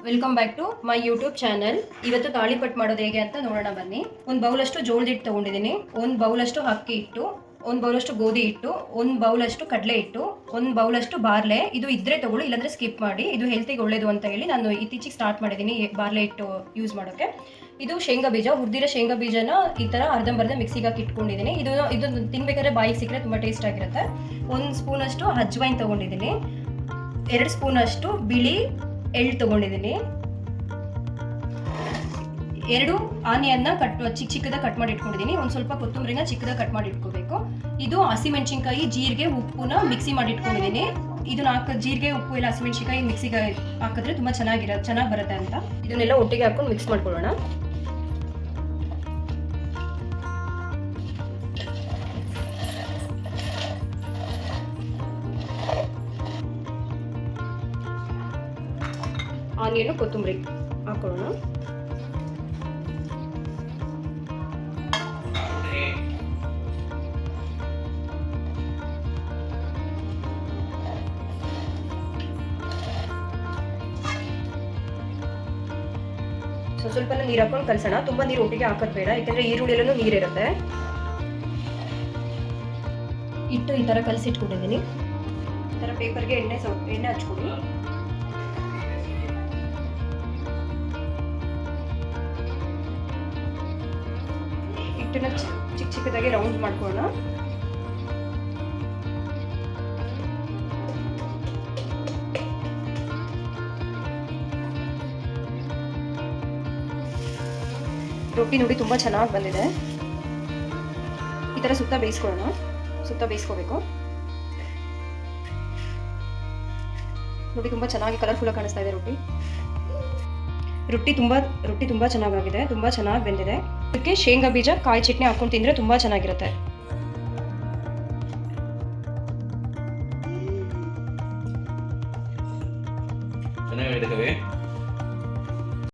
Welcome back to my YouTube channel. ಇವತ್ತು ತಾಳಿಪಟ್ಟು ಮಾಡೋದು ಹೇಗೆ ಅಂತ ನೋಡೋಣ ಬನ್ನಿ. ಒಂದು ಬೌಲಷ್ಟು ಜೋಳದ ಹಿಟ್ಟು ತೊಗೊಂಡಿದ್ದೀನಿ, ಒಂದು ಬೌಲಷ್ಟು ಅಕ್ಕಿ ಹಿಟ್ಟು, ಒಂದು ಬೌಲಷ್ಟು ಗೋಧಿ ಹಿಟ್ಟು, ಒಂದು ಬೌಲಷ್ಟು ಕಡಲೆ ಹಿಟ್ಟು, ಒಂದು ಬೌಲಷ್ಟು ಬಾರ್ಲೆ. ಇದು ಇದ್ರೆ ತಗೊಳ್ಳಿ, ಇಲ್ಲಾಂದ್ರೆ ಸ್ಕಿಪ್ ಮಾಡಿ. ಇದು ಹೆಲ್ತಿಗೆ ಒಳ್ಳೇದು ಅಂತ ಹೇಳಿ ನಾನು ಇತ್ತೀಚೆಗೆ ಸ್ಟಾರ್ಟ್ ಮಾಡಿದ್ದೀನಿ ಬಾರ್ಲೆ ಹಿಟ್ಟು ಯೂಸ್ ಮಾಡೋಕ್ಕೆ. ಇದು ಶೇಂಗಾ ಬೀಜ, ಹುರಿದಿರೋ ಶೇಂಗಾ ಬೀಜನ ಈ ಥರ ಅರ್ಧಂಬರ್ಧ ಮಿಕ್ಸಿಗೆ ಹಾಕಿ ಇಟ್ಕೊಂಡಿದ್ದೀನಿ. ಇದು ತಿನ್ಬೇಕಾದ್ರೆ ಬಾಯಿಗೆ ಸಿಕ್ಕರೆ ತುಂಬ ಟೇಸ್ಟ್ ಆಗಿರುತ್ತೆ. ಒಂದು ಸ್ಪೂನಷ್ಟು ಅಜ್ವೈನ್ ತೊಗೊಂಡಿದ್ದೀನಿ, 2 ಸ್ಪೂನಷ್ಟು ಬಿಳಿ ಎಳ್ಳು ತೊಗೊಂಡಿದ್ದೀನಿ, 2 ಆನಿಯನ್ನ ಚಿಕ್ಕ ಚಿಕ್ಕದಾಗಿ ಕಟ್ ಮಾಡಿ ಇಟ್ಕೊಂಡಿದ್ದೀನಿ, ಒಂದು ಸ್ವಲ್ಪ ಕೊತ್ತಂಬರಿನ ಚಿಕ್ಕದಾಗಿ ಕಟ್ ಮಾಡಿ ಇಟ್ಕೋಬೇಕು. ಇದು ಹಸಿಮೆಣಸಿನ್ಕಾಯಿ, ಜೀರಿಗೆ, ಉಪ್ಪುನ ಮಿಕ್ಸಿ ಮಾಡಿ ಇಟ್ಕೊಂಡಿದ್ದೀನಿ. ಇದನ್ನ ಜೀರಿಗೆ, ಉಪ್ಪು ಇಲ್ಲ ಹಸಿಮೆಣಸಿನ್ಕಾಯಿ ಮಿಕ್ಸಿಗೆ ಹಾಕಿದ್ರೆ ತುಂಬ ಚೆನ್ನಾಗಿ ಬರುತ್ತೆ ಅಂತ. ಇದನ್ನೆಲ್ಲ ಒಟ್ಟಿಗೆ ಹಾಕೊಂಡು ಮಿಕ್ಸ್ ಮಾಡ್ಕೊಳ್ಳೋಣ. ಆನಿಯನ್, ಕೊತ್ತಂಬರಿ ಹಾಕೊಳ್ಳೋಣ. ಸ್ವಲ್ಪ ನೀರು ಹಾಕೊಂಡು ಕಲಸೋಣ. ತುಂಬಾ ನೀರು ಒಟ್ಟಿಗೆ ಹಾಕೋದು ಬೇಡ, ಯಾಕಂದ್ರೆ ಈರುಳ್ಳಿಯಲ್ಲೂ ನೀರಿರುತ್ತೆ. ಹಿಟ್ಟು ಈ ತರ ಕಲಸಿಟ್ಕೊಂಡಿದ್ದೀನಿ. ಈ ತರ ಪೇಪರ್ಗೆ ಎಣ್ಣೆ ಹಚ್ಕೊಡಿ. ಹಿಟ್ಟನ್ನ ಚಿಕ್ಕ ಚಿಕ್ಕದಾಗಿ ರೌಂಡ್ ಮಾಡ್ಕೊಳ್ಳೋಣ. ರೊಟ್ಟಿ ನೋಡಿ ತುಂಬಾ ಚೆನ್ನಾಗಿ ಬಂದಿದೆ. ಈ ತರ ಸುತ್ತ ಬೇಯಿಸ್ಕೋಬೇಕು. ನೋಡಿ ತುಂಬಾ ಚೆನ್ನಾಗಿ ಕಲರ್ಫುಲ್ ಆಗಿ ಕಾಣಿಸ್ತಾ ಇದೆ ರೊಟ್ಟಿ ತುಂಬಾ ಚೆನ್ನಾಗಿದೆ, ತುಂಬಾ ಚೆನ್ನಾಗಿ ಬೆಂದಿದೆ. ಇದಕ್ಕೆ ಶೇಂಗಾ ಬೀಜ, ಕಾಯಿ ಚಟ್ನಿ ಹಾಕೊಂಡು ತಿಂದ್ರೆ ತುಂಬಾ ಚೆನ್ನಾಗಿರುತ್ತೆ. ಚೆನ್ನಾಗಿದೆ.